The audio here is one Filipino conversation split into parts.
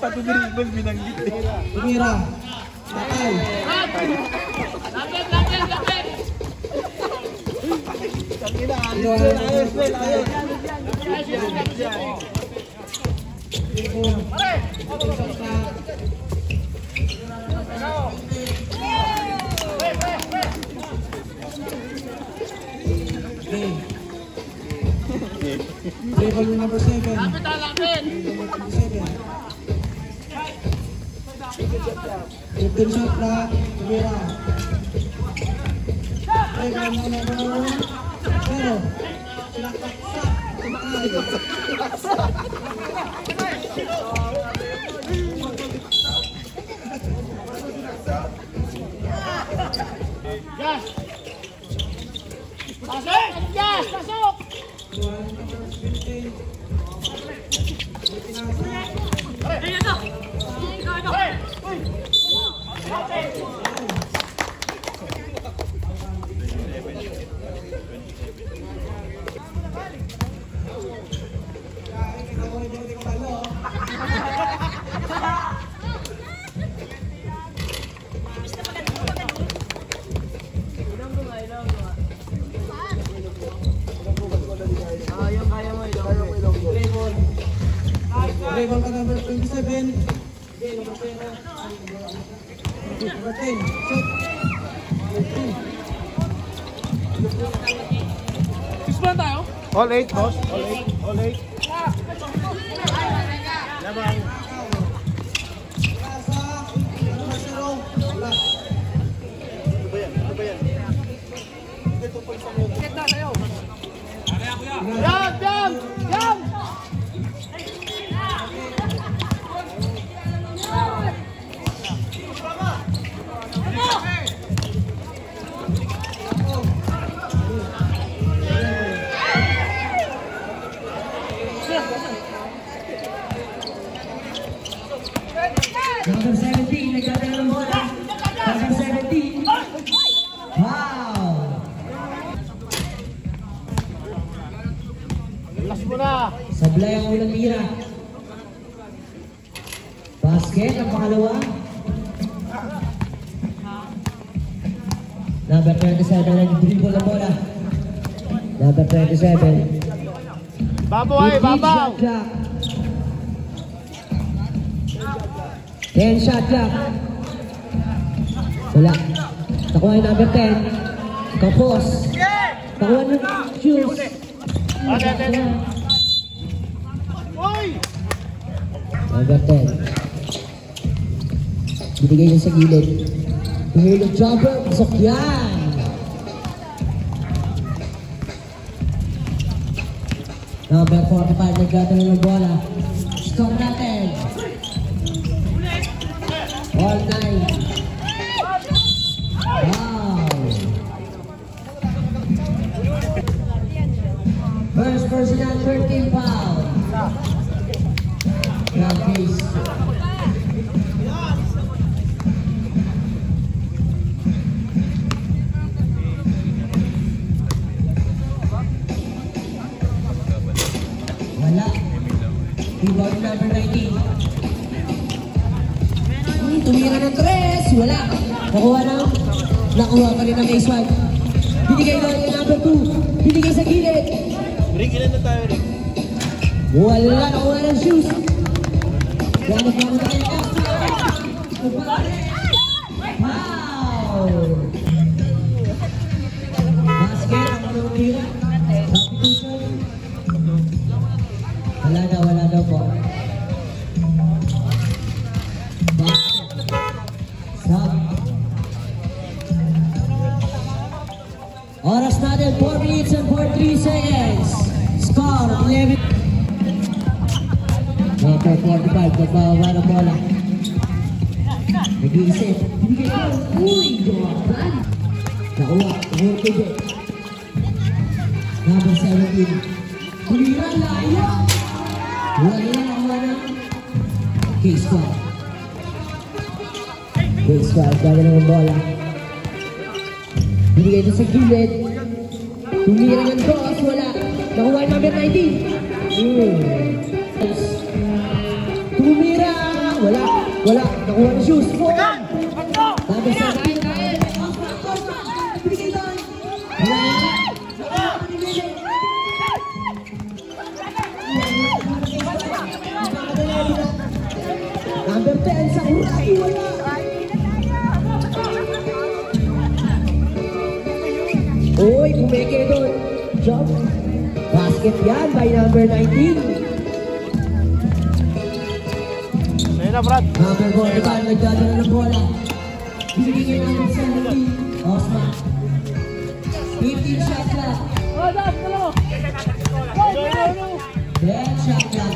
Patugriban binanggit eh. Tumira. Patay. Lapit! Ayos. Table number 7. Lapit! 15 shot na Tumira. Table number 0. Gas! Pasok! Gas! Pasok! Table number 27. Number 10. Number 10. Shot. 6 ba tayo? All 8, boss. All 8. Labang. Number 0. Wala. Ano ba yan? Ito pa isang yun. Check na sa'yo. Yan! Number 17, nagdadala ng bola. Number 17. Wow! Last mo na. Sablay ang ulang mira. Basket ang pangalawa. Number 27 nag-dribble ng bola. Number 27. Babaw ay, babaw. 10 shot clock. Wala. Nakuha yung number 10. Kapos. Nakuha ng shoes. Number 10. Binigay niya sa gilid. Tuhilog jumper. Pasok yan. Number 45. Nagkatalan ng bola. Score natin. All 9. Wow. First personal 13 foul. Grand case. Wala. Rebound number 19. Tumira ng 3. Wala. Nakuha pa rin ang ace 1. Binigay na yung number 2. Binigay sa gilid. Rick, ilan na tayo, Rick? Wala. Nakuha ng shoes. Ganos mga matalik. Wow! Basket, ang mga tira. Substitution. Wala daw po. Basket. Sub. Oras natin, 4 minutes and 43 seconds. Score, 11. Number 45, nagbawa ng bola. Nag-iisip. Binigay ko. Uy, Jordan. Nakuha, PJ. Number 17. Kulira, layo. Wala. K-Squad. K-Squad, gagawin ng bola. Binigay ito sa gilid. Tumira ng cross, wala. Nakuha yung number 19. Tumira, wala. Nakuha ng shoes. Number 17. Binigay doon. Wala. Number 10 sa Uray, wala. Uy, pumeke doon. Jump. Basket yan by number 19. Sa'yo na, Brad. Number 45, nagdadala ng bola. Binigay number 17. Osman. 15 shot clock. 10 shot clock.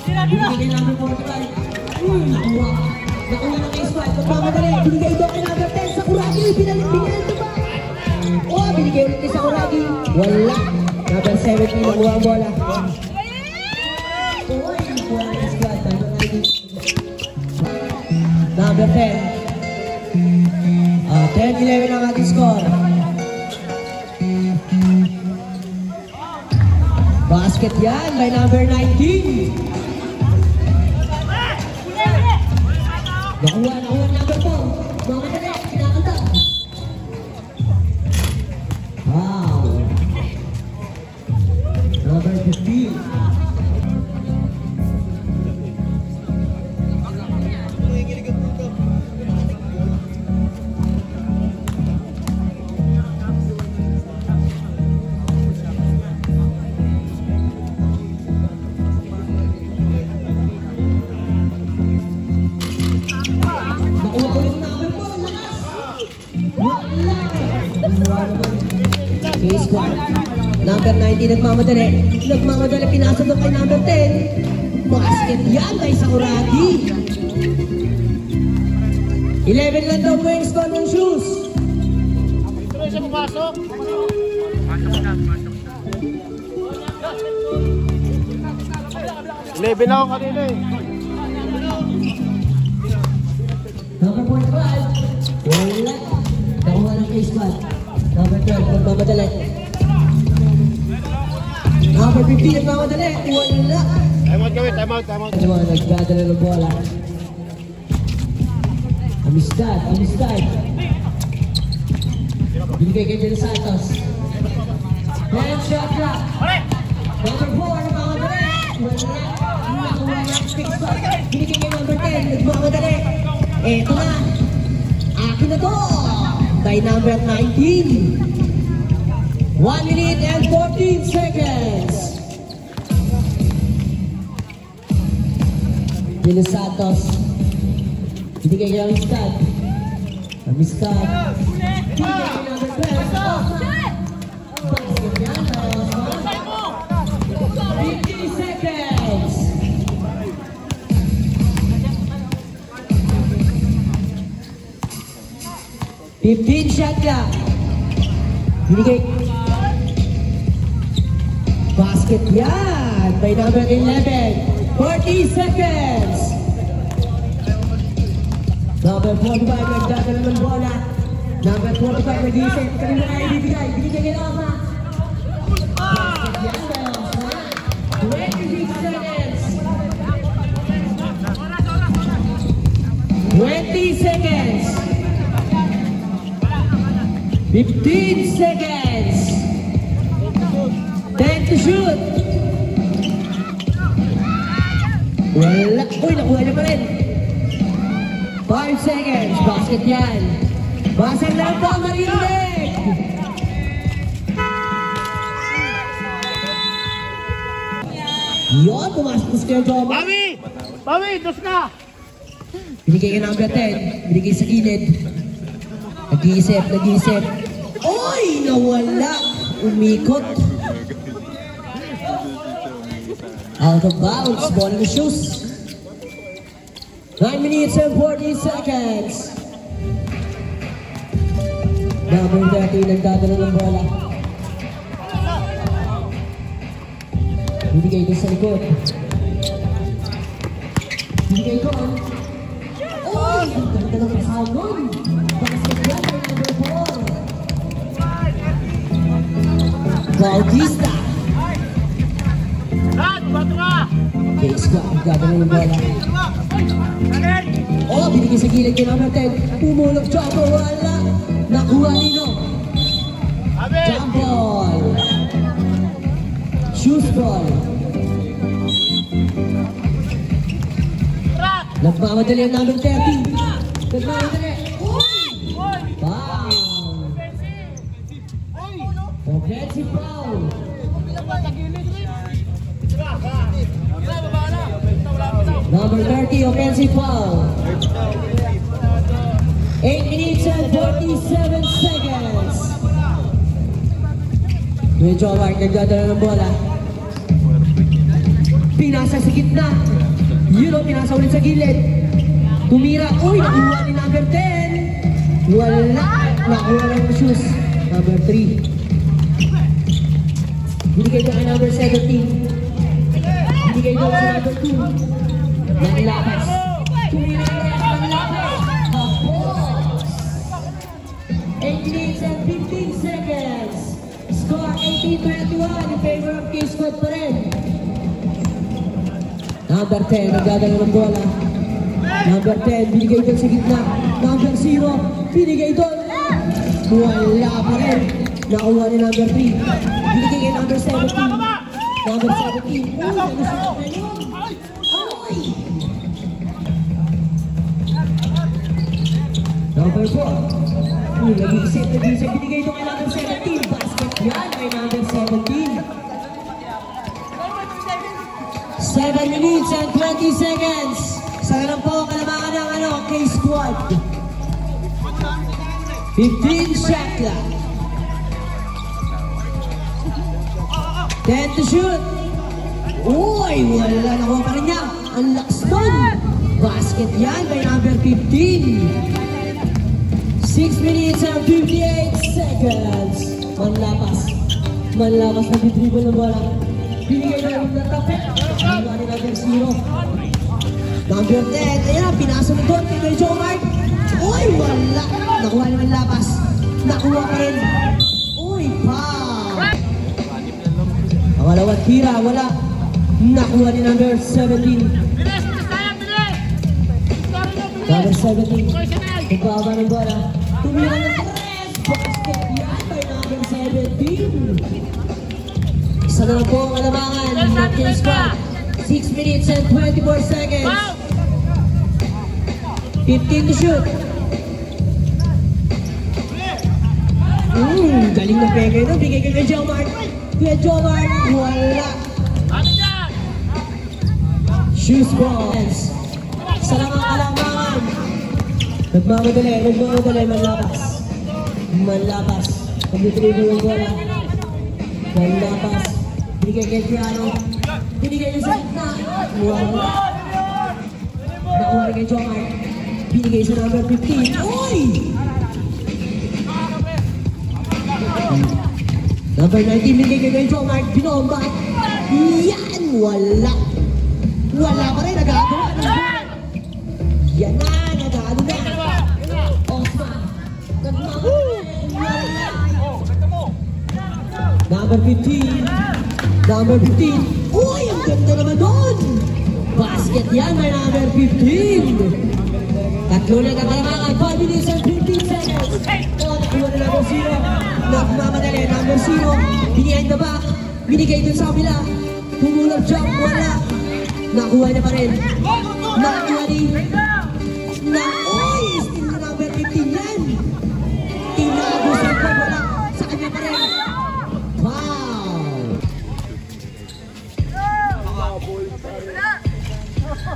Binigay number 45. Nakuha. Nakuha ng K-Squad. Magmamadali. Binigay doon kay number 10 sa Kuragi. Binigay ito ba? Oh, binigay ulit kay sa Kuragi. Wala. Number 17 nakuha ang bola. Uy, nakuha ng K-Squad. Number 10. 10-11 ang ating score. Basket yan by number 19. Nakuha number 4. Mga matali, kinakanta. Wow. Number 15. Number 19 nagmamadali, pinasa doon kay number 10. Basket yan kay Sakuragi. 11 lang daw po yung score ng shoes. Tuloy siya pumasok. Eleven ako kanina eh. Number 45. Wala. Nakuha ng K-Squad. Number 12, nagmamadali. Number 15, nagmamadali. Wala. Time out kami, time out. Ano mga nagdadala ng bola? Amistad. Binigay kay Del Santos. 10 shot clock. Number 4, nagmamadali. Wala. Nakuha ng K-Squad. Binigay kay number 10, nagmamadali. Eto na. Akin na to. By number 19. 1 minute and 14 seconds. Del Santos. Binigay kay Amistad. Binigay kay number 12. Basket yan. 50 seconds. 15 shot clock. Binigay. Basket yan by number 11. 40 seconds. Number 45 nagdadala ng bola. Number 45 nag-iisip. Kanina na ibibigay. Binigay kay Oma. Basket yan by Oma. 26 seconds. 20 seconds. 15 seconds. 10 to shoot. Wala. Uy, nakuha niya pa rin. 5 seconds. Basket yan. Basag lang po, Marinig! Yun, pumasok po si Kuya Joma. Bami! Bami, dos ka! Binigay ka number 10. Binigay sa gilid. Nag-iisip, nag-iisip. Uy, nawala. Umikot. Out of bounds. Ball in the shoes. 9 minutes and 40 seconds. Number 30 nagdadala ng bola. Binigay doon sa likod. Binigay doon. Uy! Ang ganda ng hamon. Basket yan ay number 4. Bautista. Case ko ang gagawin ng bola. Oh, binigay sa gilid kay number 10. Pumulog jump ball. Wala. Nakuha nino. Jump ball. Shoot ball. Nagmamadali ang number 30. Nagmamadali. Foul. Offensive foul. Number 30, offensive foul. 8 minutes and 47 seconds. Medyo Mark nagdadala ng bola. Pinasa sa gitna. Yun o, pinasa ulit sa gilid. Tumira. Uy, nakuha ni number 10. Wala. Nakuha ng shoes. Number 3. Binigay doon kay number 17. Binigay doon sa number 2. Nanilapas. Tumira na nanilapas. Kapos. 8 minutes and 15 seconds. Score 18-21 in favor of K-Squad pa rin. Number 10, nagdadala ng bola. Number 10, binigay doon sa gitna. Number 0, binigay doon. Wala pa rin. Nakuha ni number 3. Binigay kay number 17. Number 17. Uy, nagusap na yun. Ay! Number 4. Uy, nag-iisip. Binigay doon kay number 17. Basket yan kay number 17. 7 minutes and 20 seconds. Saka lang po kalamangan ng K-Squad. 15 shot clock. 10 to shoot. Uy, wala na ko pa rin niya. Ang lakas nun. Basket yan by number 15. 6 minutes and 58 seconds. Manlapas. Manlapas na dribble ng bola. Binigay na yung natapit. Nakuha ni number 0. Number 10. Ayan, pinasa mo doon kay Joe Mark. Uy, wala. Nakuha naman lapas. Nakuha pa rin. Uy, foul. Pangalawang tira, wala. Nakuha ni number 17. Number 17. Nagbaba ng bola. Tumira ng 3. Basket yan by number 17. Isa na lang po ang alamangan ng K-Squad. 6 minutes and 24 seconds. 15 to shoot. Galing na pegay na. Bigay ka kay Joe Mark. Kaya Joe Mark, wala. Shoes balls. Isa lang ang alamangan. Nagmamadali, manlapas. Manlapas. Pag-dribble yung bola. Manlapas. Binigay kay Piano. Binigay yung sa gitna. Wala. Nakuha rin kay Jomar. Binigay sa number 15. Uy! Number 19, binigay kay Jomar. Binomba. Yan! Wala. Wala pa rin. Nagagawa na. Yan na. Nagagawa na. Osman. Wala. Number 15. Number 15. Uy, ang ganda naman doon. Basket yan by number 15. Tatlo na kakalamangan. 5 minutes and 15 seconds. O, nakuha na number 0. Nagmamadali. Number 0. Behind the back. Binigay dun sa kabila. Pumulog jump. Wala. Nakuha niya pa rin. Nakuha ni... Uy! Still na number 15 yan. Inabusan ko wala. Sa kanya pa rin. Wow!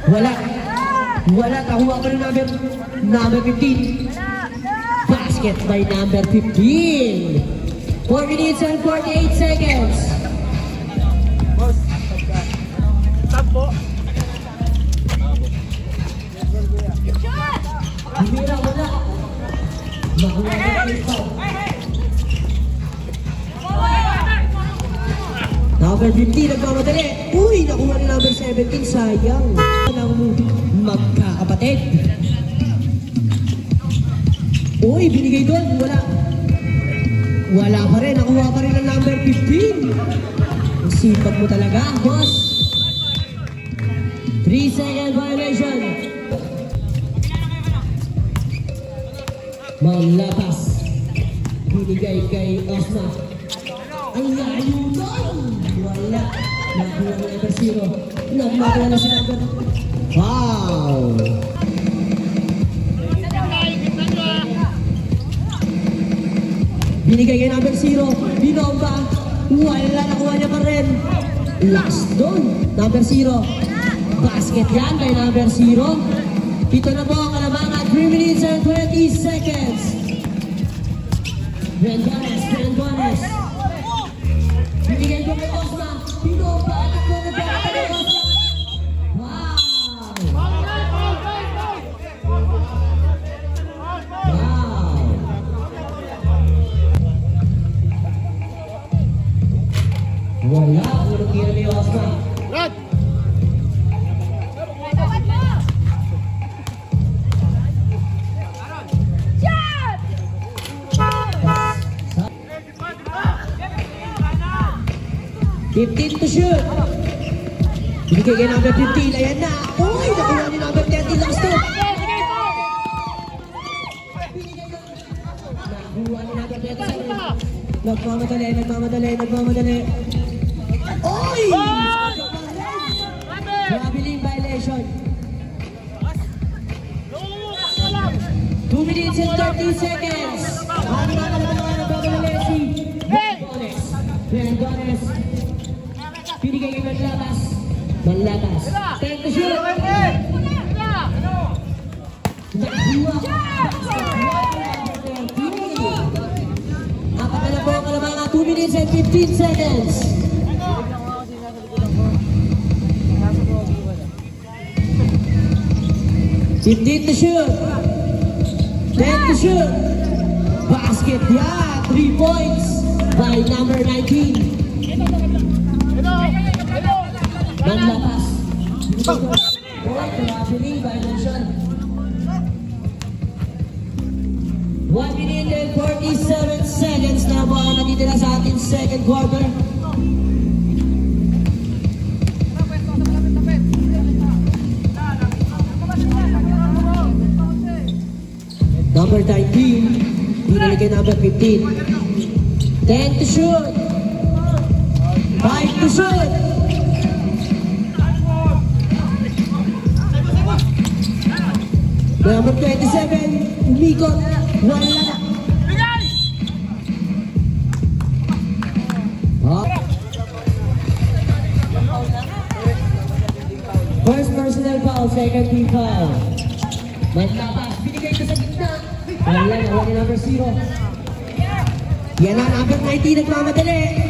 Wala. Wala. Nakuha pa rin number 15. Basket by number 15. 4 minutes and 48 seconds. Sampo. Humira, wala. Nakuha na ito. Number 15, nagmamadali. Uy, nakuha ni number 17. Sayang. Magkakapatid. Uy, binigay doon. Wala. Wala pa rin. Nakuha pa rin ang number 15. Ang sipag mo talaga, boss. 3-second violation. Malapas. Binigay kay Osma. Ang layo doon. Wala. Nakuha ng number 0. Nagmagawa na si number. Wow! Binigay kay number 0. Binomba. Wala. Nakuha niya pa rin. Last doon. Number 0. Basket yan kay number 0. Ito na po ang kalamangan. 3 minutes and 20 seconds. Rendones. Binigay ko kay Osma. Binomba. Nakuha na kay Osma. Wow! Wala, puro tira ni Osma. Rod! Fifteen to shoot. Binigay kay number 15. Ayan na. Uy, nakuha ni number 30 last to. Nakuha ni number 30. Nagmamadali. Uy! Traveling violation. 2 minutes and 30 seconds. Ang nagmamadali si Rendones. Binigay kay Manlatas. Take the shoot. Nakuha. Apat na po ang kalamangan. 2 minutes and 15 seconds. Fifteen to shoot. 10 to shoot. Basket, yeah. 3 points by number 19. Manlapas. Traveling violation. 1 minute and 47 seconds na po ang natitira sa ating second quarter. Number 19, pinali kay number 15. 10 to shoot. 5 to shoot. Number 27, umikot. Wala na. First personal foul, second team foul. Manlapas, binigay ko sa gitna. Wala na, wala number 0. Yan na, number 19, nagmamadali.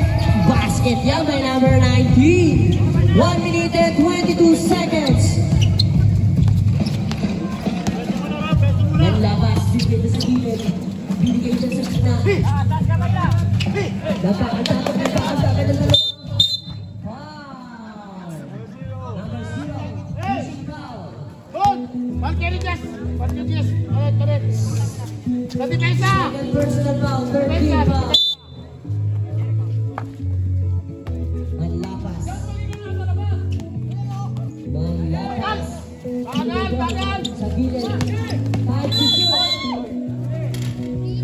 Basket yan by number 19. 1 minute and 22 seconds. Manlapas, binigay ko sa gilid. Binigay ko sa gitna. Dapat ng dalawa. Wow! Number 0, using foul. Good! Pag-Kerigas! Correct. Sa depensa! Second personal foul, 13 foul. Manlapas. Bagal! Sa gilid. 5 to shoot.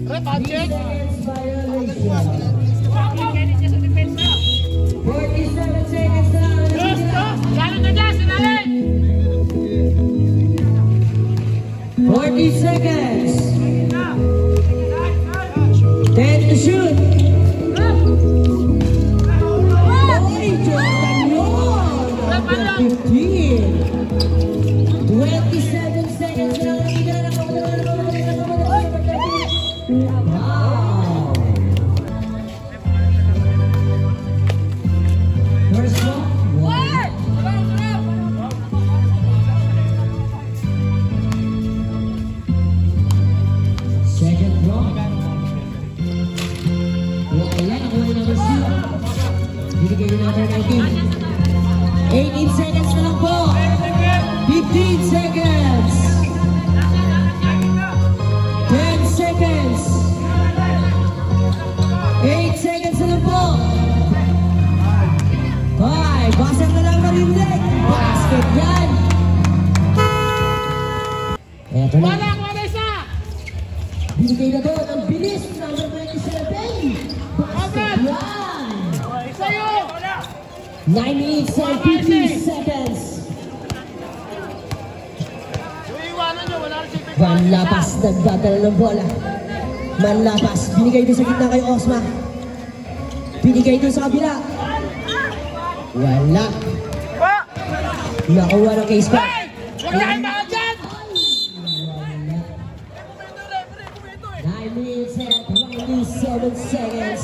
Budget! Seconds violation. Pag-Kerigas sa depensa! 47 seconds na. Gusto! Lalo na dyan! Sinalay! 40 seconds. 10 to shoot. Oy, Jordan yun. Number 15. 27 seconds na lang. Wow. First one. Second drop. Wala, nakuha na number 2. Binigay na number 19. 18 seconds na lang po. 15 seconds. 10 seconds. 8 seconds na lang po. 5. Basag na lang marinig. Basket yan. Eto na. Wala isa! Binigay na doon ang bilis. Number 27. Basket yan. Sa'yo! 9 minutes and 50 seconds. Yung iwanan nyo, wala rin si Pepe. Manlapas, nagdadala ng bola. Manlapas, binigay doon sa gitna kay Osma. Binigay doon sa kabila. Wala. Nakuha ng case pack. Hey! Huwag na kayo mga dyan! 9 minutes and 27 seconds.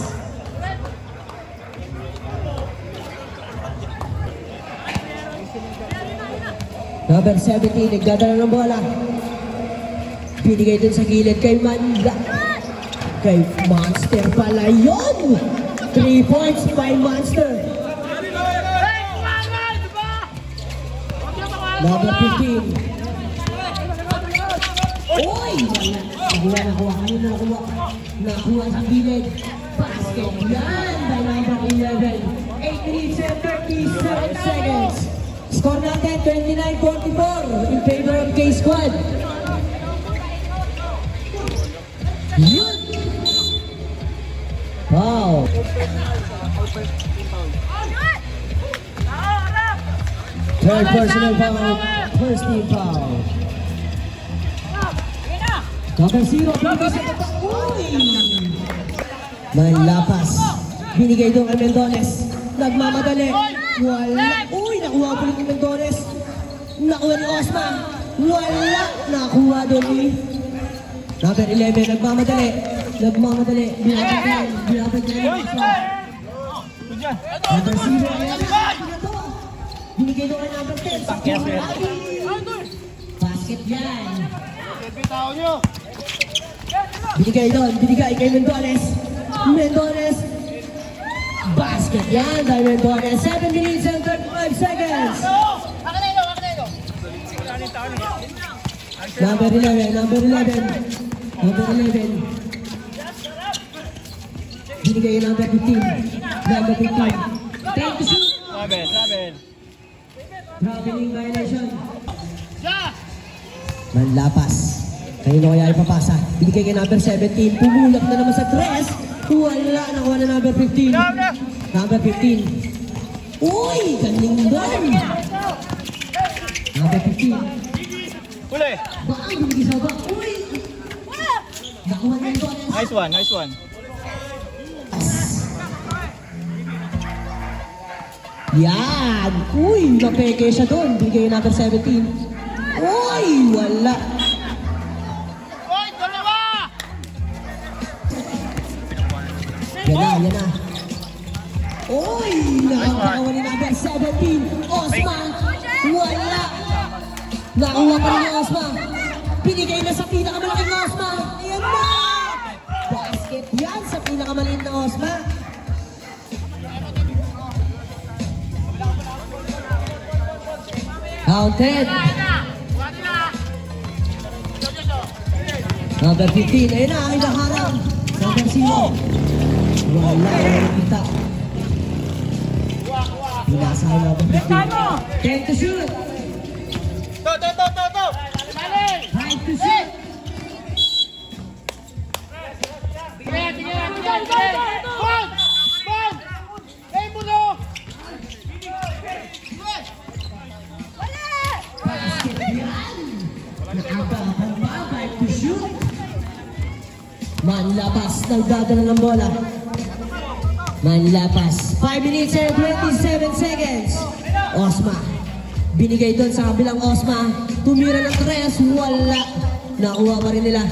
Number 17, nagdadala ng bola. Binigay dun sa gilid kay Manda. Kay Monster pala yun! 3 points by Monster. Hey! Kumangan! Diba? Huwag yung mga Number bola! 15. Oy! Nakuha. Nakuha sa gilid. Basket yan by number 11. 8 minutes and 37 seconds. Score natin 29-44 in favor of K-Squad. Yun! Wow! Third personal foul. First team foul. Number 0, binigay sa baba. Uy! Manlapas. Binigay doon kay Mendones. Nagmamadali. Wala. Uy, nakuha po ni Mendones. Nakuha ni Osma. Wala. Nakuha doon ni number 11. Nagmamadali. Binabad niya ni Osma. Number 0. Binigay doon kay number 10. Basket yan. Bitaw nyo! Binigay kay Mendones. Basket yan by Mendones. 7 minutes and 35 seconds. Number 11. Binigay yung number 15. Number 15. Take the shoot. Traveling violation. Yes! Manlapas. Kanino kaya ipapasa? Binigay kay number 17. Pumulak na naman sa 3. Wala. Nakuha na number 15. Number 15. Uy! Galing doon! Number 15. Uli! Baka binigay sa baba. Uy! Nakuha na doon. Nice one. Yan! Uy! Napeke siya doon. Binigay yung number 17. Uy! Wala. Hoy! Dalawa! Yan na. Uy! Nakakawa ni number 17. Osma! Wala! Nakuha pa rin ni Osma. Binigay na sa pinakamalaking Osma. Ayan na! Basket yan sa pinakamaliit na Osma. Counted. Number 15. Ayun na, ang inaharang. Number 0. Wala kita. Binasa ang number 15. 10 to shoot. To! 5 to shoot. Tingnan! Bond! Hey, Muno! Basket yan. Nakabababa by Manlapas, nagdadala ng bola. Manlapas, 5 minutes and 27 seconds. Osma, binigay doon sa kabilang Osma. Tumira ng 3, wala. Nakuha pa rin nila.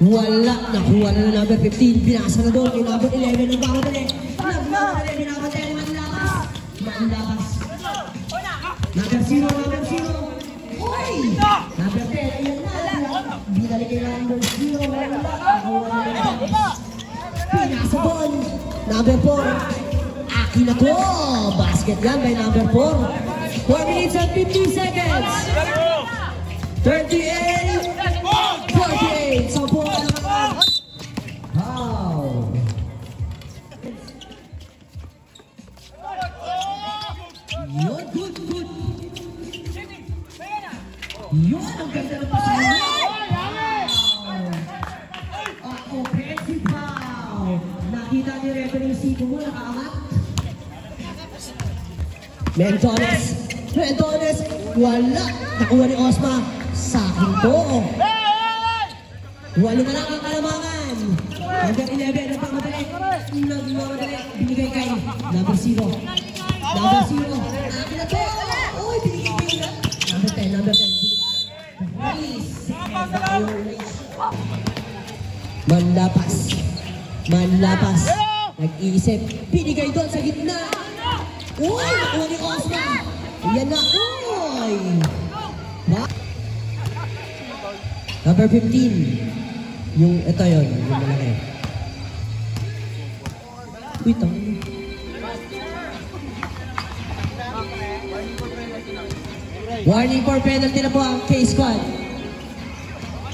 Wala, nakuha na ng number 15. Binasa na doon, yung number 11 ng Bangladesh. Nagmamadali, binabatay ni Manlapas. Manlapas. Number 0, number 0. Uy! Number 10, ayan na. Binalik kay number 0. Nakuha na ng pinasa doon. Number 4. Akin na to. Basket yan by number 4. 4 minutes and 50 seconds. 38. 48. So, po na naman. Wow. Yun, good, good. Yun, ang ganda ng pasahin. Offensive foul. Nakita ni referee Siko mo, nakaangat. Mendones, wala. Nakuha ni Osma. Sa akin to. Walo na lang ang kalamangan. Number 11, nagpamadali. Nagmamadali. Binigay kay number 0. Number 0. Akin na to. Uy, binigay na. Number 10, number 10. Manlapas. Nag-iisip. Binigay doon sa gitna. Uy, nakuha ni Osma. Yan na. Uy. Number 15. Yung, ito yun. Yung malaki. Uy, tangan. Warning for penalty na po ang K-Squad.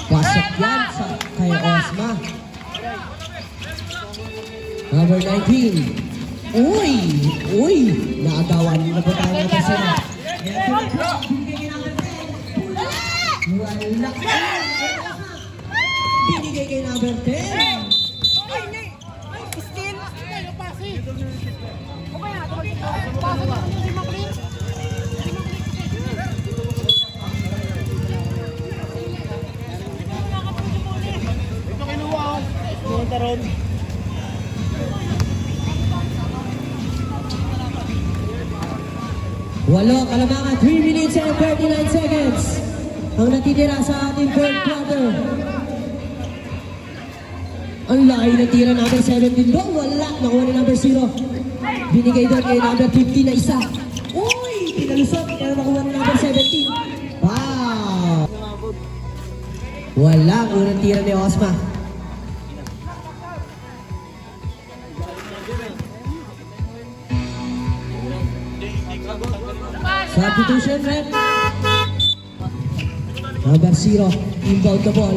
Pasok yan sa kay Osma. Number 19. Uy! Naagawan na po tayo ng kasama. Wala. Binigay kay number 10. Walo, kalamangan, 3 minutes and 39 seconds. Ang natitira sa ating third quarter. Ang lahi na tira number 17 doon. Wala, nakuha ni number 0. Binigay doon kay number 50 na isa. Uy, pinalusot. Kaya nakuha ni number 17. Wow. Wala, ang unang tira ni Osma. Substitution, red. Number 0, inbound the ball.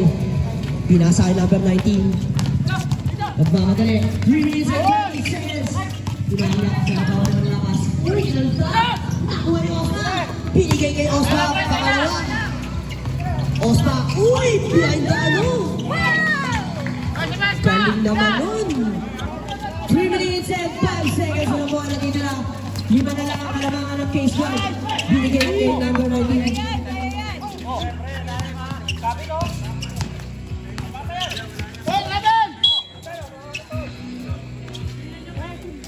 Pinasa kay number 19. Nagmamadali. 3 minutes and 20 seconds. Pinahilak sa katawan ng lakas. Original shot. Nakuha ni Osma. Pinigay kay Osma. Pakalawa. Osma. Uy! Behind the ano? Galing naman nun. 3 minutes and 5 seconds. Walang buwan na dito lang. 5 na lang ang kalamangan ng K-Squad. Binigay kay number 19.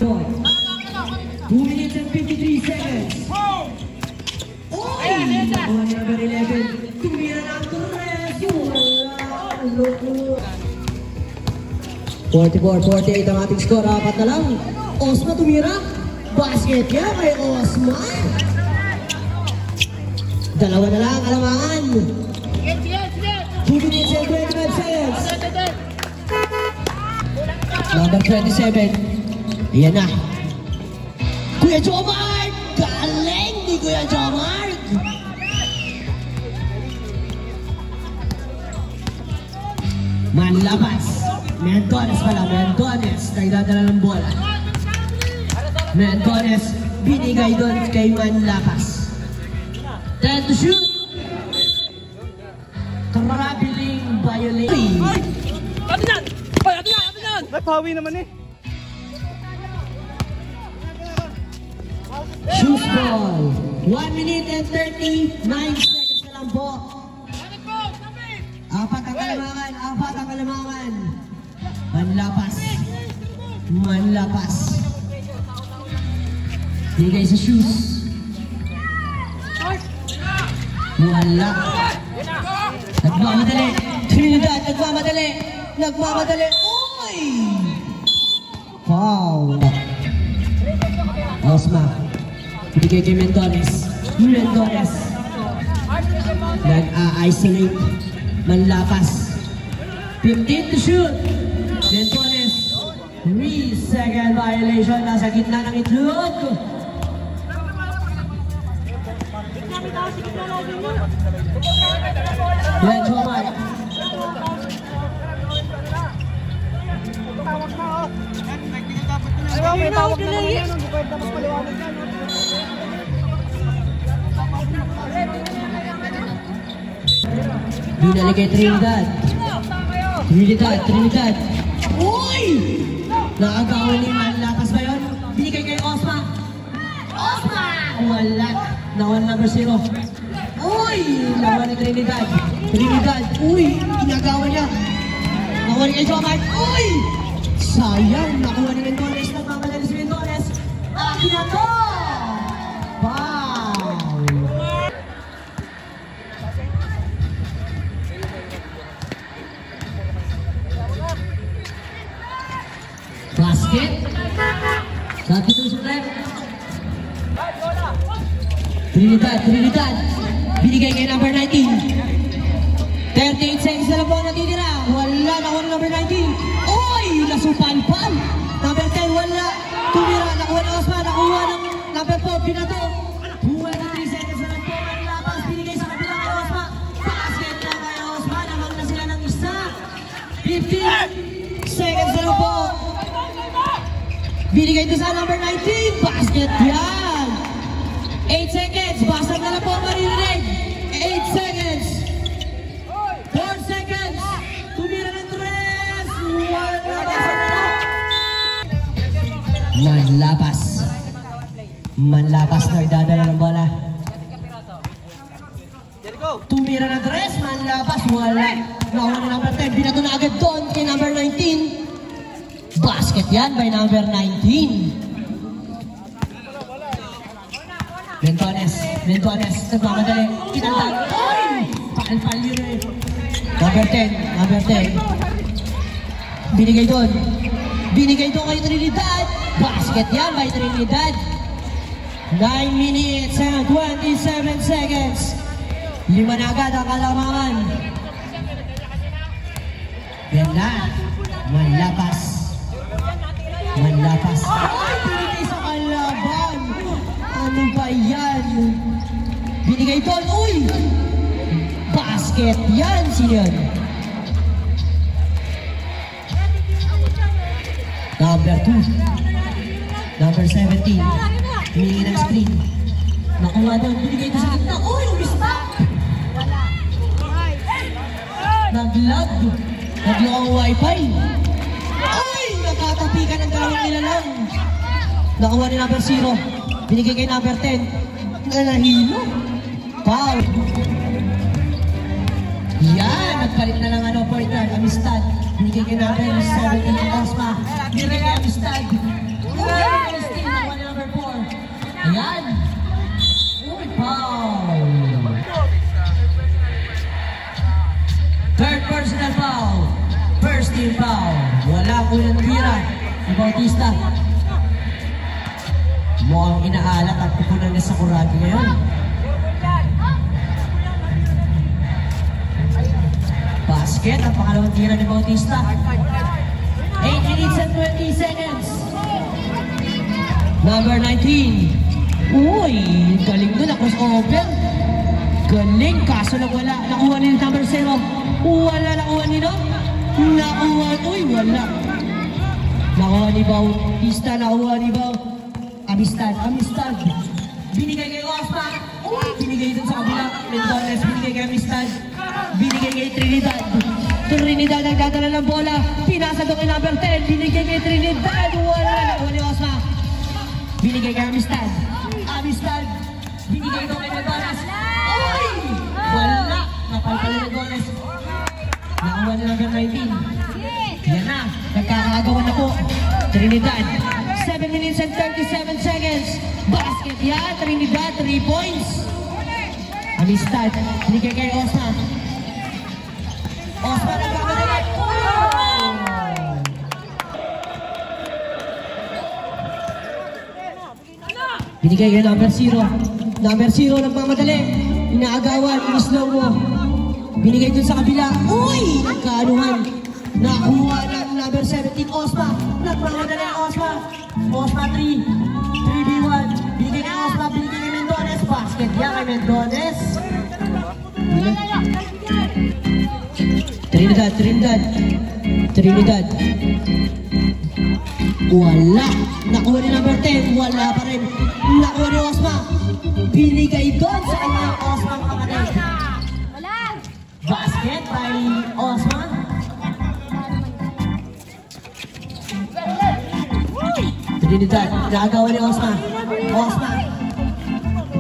Boy. 2 minutes and 53 seconds. Uy! Nakuha ni number 11. Tumira na ang Torres. Wala. Loko. 44-48 ang ating score. 4 na lang. Osma tumira. Basket yan kay Osma. 2 na lang, kalamangan. 2 minutes and 25 seconds. Number 27. Ayan na. Kuya Jomar! Galing ni Kuya Jomar! Manlapas. Mendones pala, Mendones. Nagdadala ng bola. Mendones, binigay doon kay Manlapas. 10 to shoot. Traveling violation. Atin yan! Hoy, atin yan! Nagpawi naman eh. Shoot ball. 1 minute and 39 seconds na lang po. 4 ang kalamangan, 4 ang kalamangan. Manlapas. Bigay sa shoes. Wala. Nagmamadali. Trinidad, nagmamadali. Nagmamadali. Uy! Foul. Osma. Bigay kay Mendones. Mendones. Nag-isolate. Manlapas. 15 to shoot. Mendones. 3-second violation. Nasa gitna ng itlog. Yan, Jomar. May tawag na naman yan. Hindi pwede dapat paliwanag yan. Binalik kay Trinidad. Trinidad. Uy! Nakagawa ni Manlapas ba yun? Binigay kay Osma. Osma! Wala. Nawan number 0. Uy! Nawan ni Trinidad. Uy! Inagawa niya. Nawan ni kay Jomar. Uy! Sayang. Nakuha ni Mendones. Nagmamadali si Mendones. Akin na to! Foul! Basket. Sabi ito sa left. Trinidad. Binigay kay number 19. 38 seconds na lang po ang natitira. Wala na ako number 19. Uy! Nasupan-pan. Number 10, wala. Tumira. Nakuha ng Osman. Nakuha ng number 4. Pinato. 23 seconds na lang po ang labas. Binigay sa kapila kay Osman. Basket na kay Osman. Namang na sila ng isa. 15 seconds na lang po. Binigay ito sa number 19. Basket yan. 8 seconds. Basag na lang po ang maririnig. 8 seconds. 4 seconds. Tumira ng 3. Manlapas nagdadala ng bola. Tumira ng 3. Manlapas. Wala. Nakuha ng number 10. Binato na agad doon kay number 19. Basket yan by number 19. Mendones, nagmamadali. Kinantag. Ay! Pal yun eh. Number 10. Binigay doon kay Trinidad. Basket yan by Trinidad. 9 minutes and 27 seconds. 5 na agad ang kalamangan. Yan na. Manlapas. Ay, binigay sa kalaban. Ano ba yan? Binigay doon. Uy! Basket yan. Sino yan? Number 2. Number 17. Humingi ng screen. Nakuha doon. Binigay doon sa gitna. Uy! Umista! Nag-lag ang wifi. Uy! Nakatapikan ng dalawang nila lang. Nakuha ni number 0. Binigay kay number 10. Nanahilo. Foul. Yan. Nagpalit na lang point guard. Amistad. Binigay kay number 17 ng Osma. Binigay kay Amistad. Nakuha ni number 4. Ayan. Uy, foul. Third personal foul. First team foul. Wala unang tira ni Bautista. Mukhang inaalat at pupunan niya sa Kuragi ngayon. Basket ang pangalawang tira ni Bautista. 8 minutes and 20 seconds. Number 19. Uy, galing doon na crossover. Galing, kaso lang wala. Nakuha ni number 0. Wala, nakuha ni no? Nakuha, uy, wala. Nakuha ni Bautista, nakuha ni Amistad. Binigay kay Osma. Uy, binigay dun sa kabila. Mendones, binigay kay Amistad. Binigay kay Trinidad. Trinidad nagdadala ng bola. Pinasa doon kay number 10. Binigay kay Trinidad. Wala, nakuha ni Osma. Binigay kay Amistad. Binigay doon kay Mendones. Uy! Wala. Napalpala ni Mendones. Nakuha ni number 19. Yan na. Nagkakagawa na po. Trinidad, 7 minutes and 37 seconds. Basket yan, Trinidad, 3 points. Amistad, binigay kay Osma. Osma nagkamadali. Binigay kay number 0. Number 0 nagmamadali. Inaagawan, in-slow mo. Binigay dun sa kabila. Uy! Nagkaanuhan. Nakuha ng number 17, Osma. Nagmamadali ang Osma. Osma 3. 3v1. Binigay kay Osma. Binigay kay Mendones. Basket yan kay Mendones. Trinidad. Wala. Nakuha ni number 10. Wala pa rin. Nakuha ni Osma. Binigay doon sa kanyang Osma kapatid. Basket by Osma. Trinidad. Nagawa ni Osma.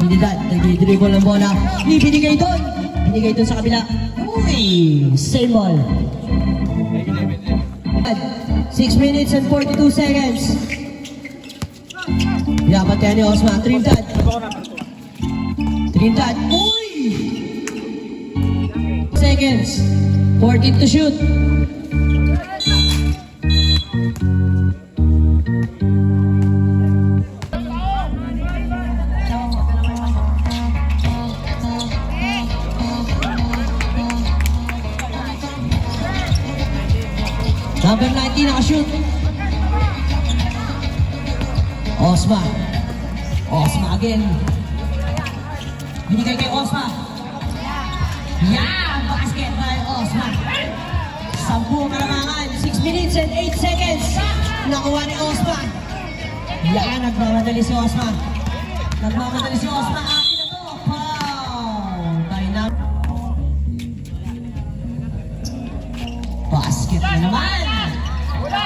Trinidad. Nag-dribble ng bola. Binigay doon. Binigay doon sa kabila. Uy! Same ball. 6 minutes and 42 seconds. Dapat yan ni Osma. Trinidad. Uy! Seconds. 14 to shoot. Number 19 nakashoot. Osma again. Binigay kay Osma. Yeah! Basket by Osma. 10 kalamangan. 6 minutes and 8 seconds. Nakuha ni Osma. Yan, nagmamadali si Osma. Akin na to. Foul! Tayo basket na naman.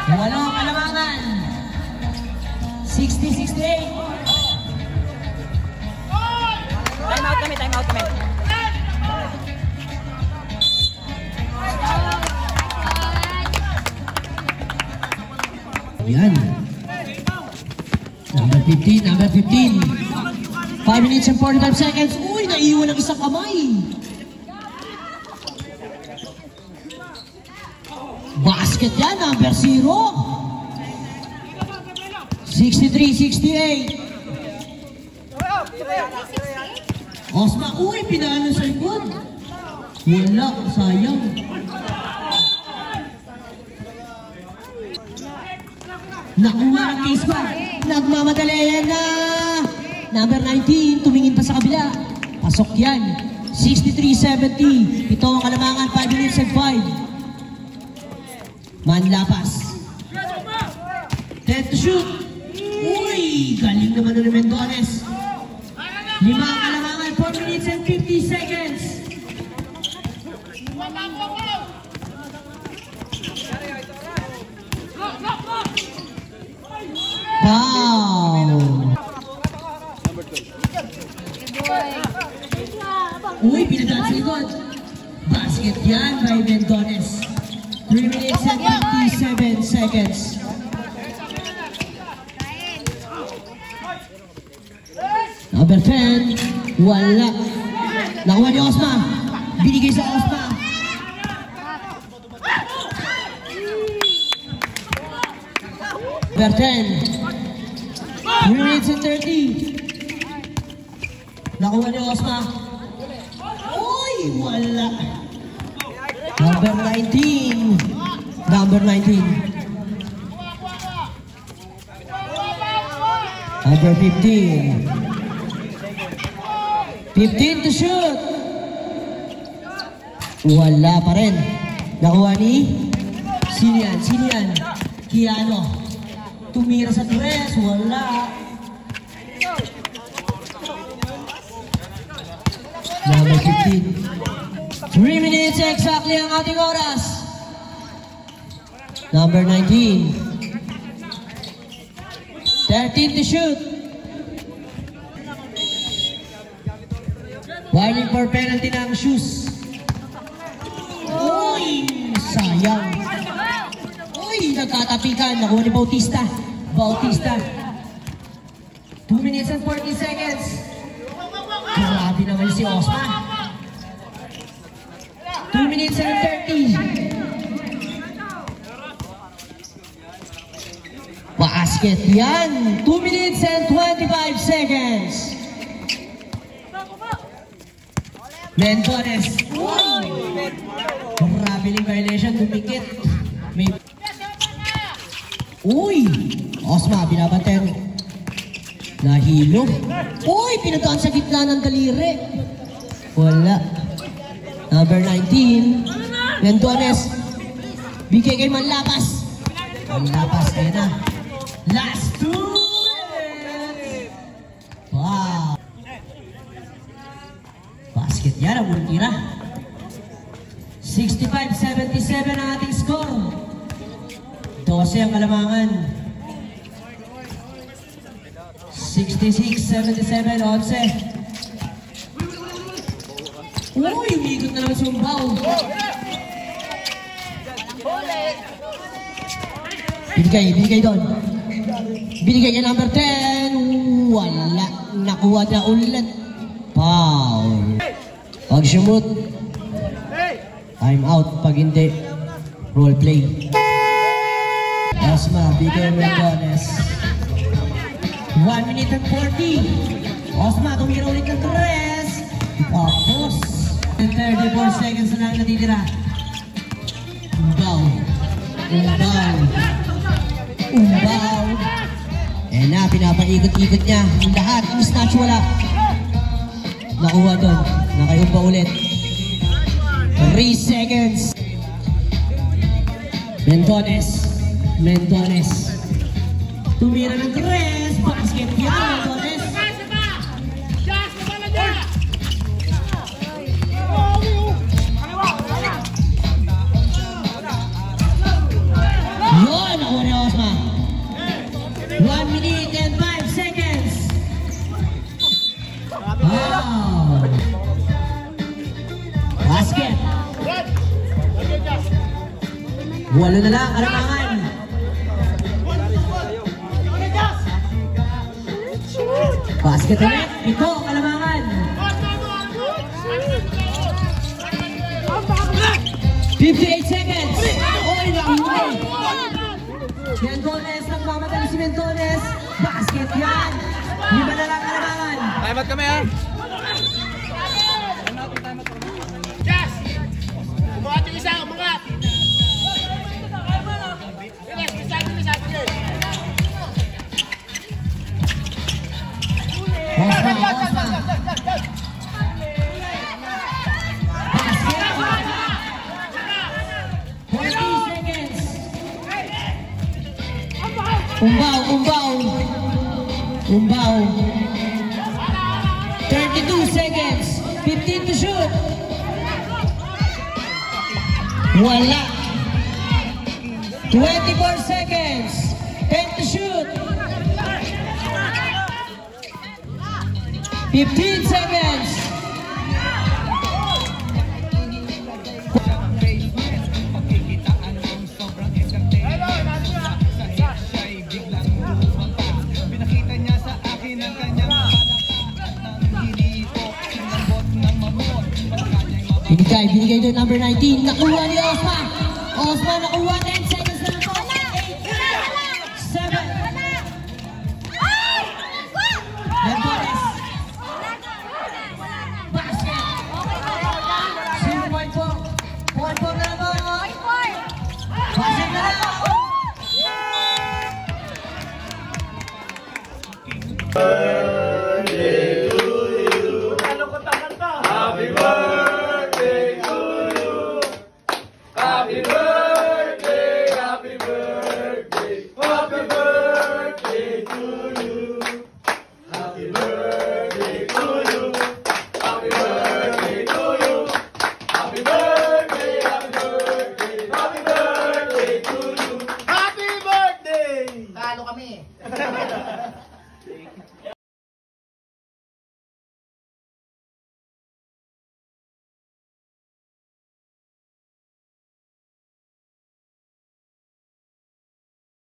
8 kalamangan. 60-68. Time out kami. Yan. Number 15. 5 minutes and 45 seconds. Uy, naiwan ng isang kamay. Basket yan, number 0. 63-68. Osma, uy, pinalo sa likod. Wala, sayang. Nakuha ang case pa. Nagmamadali yan na. Number 19, tumingin pa sa kabila. Pasok yan. 63-70. Ito ang kalamangan, 5 minutes and 5. Manlapas. 10 to shoot. Uy, galing naman ni Mendones. 5 kalamangan, 4 minutes and 50 seconds. Wow! Uy, pinadaan sa likod. Basket yan by Mendones. 3 minutes and 57 seconds. Number 10, wala. Nakuha ni Osma. Binigay sa Osma. Number 10. 3 minutes and 30. Nakuha ni Osma. Uy, wala. Number 19. Number 15. 15 to shoot. Wala pa rin. Nakuha ni sino yan? Kiano. Tumira sa tres. Wala. Number 15. 3 minutes exactly ang ating oras. Number 19. 13 to shoot. Whiling for penalty ng shoes. Uy! Sayang. Uy! nagkatapikan. Nakuha ni Bautista. Bautista. 2 minutes and 40 seconds. Grabe naman si Osma. 2 minutes and 30. Basket yan. 2 minutes and 25 seconds. Mendones. Traveling violation. Dumikit. Uy! Osma, binabantayan. Nahilo. Uy! Pinagkaan sa gitna ng daliri. Wala. Number 19. Mendones. Bigay kay Manlapas. Manlapas. Kaya na. Last 2 minutes. Wow. Basket yan. Ang unang tira. 65-77 ang ating score. 12 ang Kalamangan. 66-77, 11. Uy, umigot na naman si Umbaw. Binigay doon. Binigay kay number 10. Wala. Nakuha na ulit. Foul. Pag sumut, time out. Pag hindi, role play. Osma, bigay Mendones. 1 minute and 40. Osma, tumira ulit ng 3. Tapos, 34 seconds na lang natitira. Umbaw. Eh na, pinapaikot-ikot niya. Lahat, yung snatch wala. Nakuha doon. Nakayup pa ulit. 3 seconds. Mendones. Tumira ng 3. Basket yan, Mendones. Yun, nakuha ni Osma. 1 minute and 5 seconds. Wow. Basket. 8 na lang, Kalamangan. Basket ulit. 7, Kalamangan. 58 seconds. Oy, nakuha. Mendones, nagmamadali si Mendones. Basket yan. 5 na lang, Kalamangan. Time out kami ha. Yes! Umangat yung isa, umangat! Osma. Umbaw. 32 seconds. 15 to shoot. Wala. 24 seconds. 10 to shoot. 15 seconds. Binigay doon number 19. Nakuha ni Osma. Osma nakuha 10 seconds.